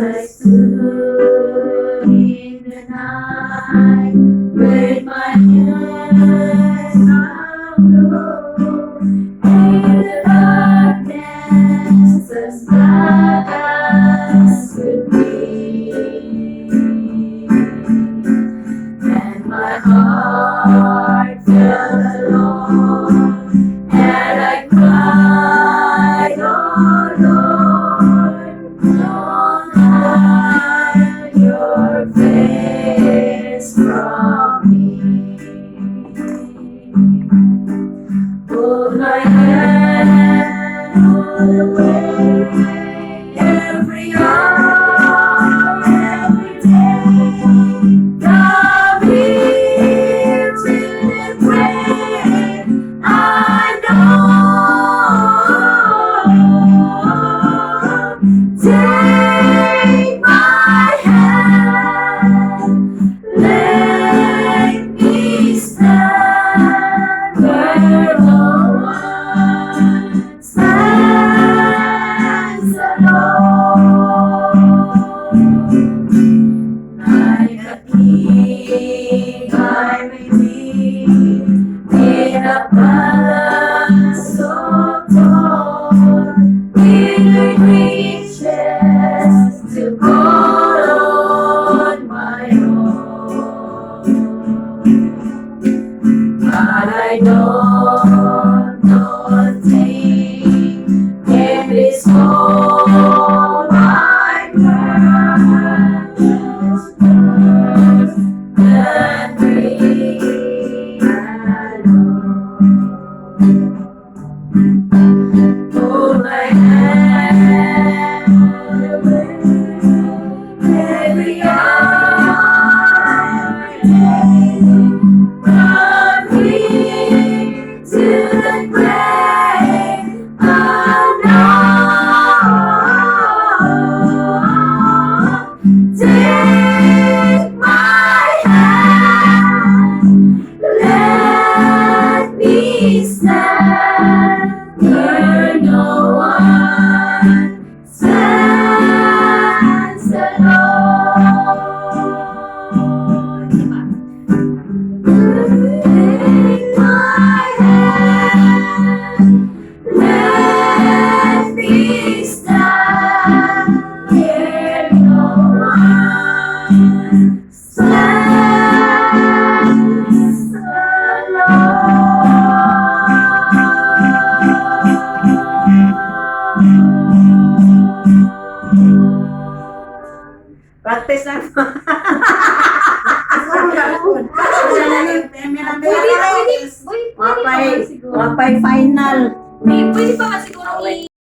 I stood in the night with my hands on low, in the darkness as black as could be, and my heart felt alone, and I cried, oh Lord, don't hide your face from me. Hold my hand all the way, every hour, every day. Come here till the grave. I know. Take my hand, let me stand where no one stands alone. Like a king, I may be in a palace so tall, with riches to call on my own. But I don't know a thing in this whole wide world than me alone. Hold my hand all the way, every hour, every day. From here to the grave, I know. Take my hand, let me stand where no one stands alone. Take my hand, let me stand where no one stands alone. Practice lang. Mapay final. Pwede pa nga siguro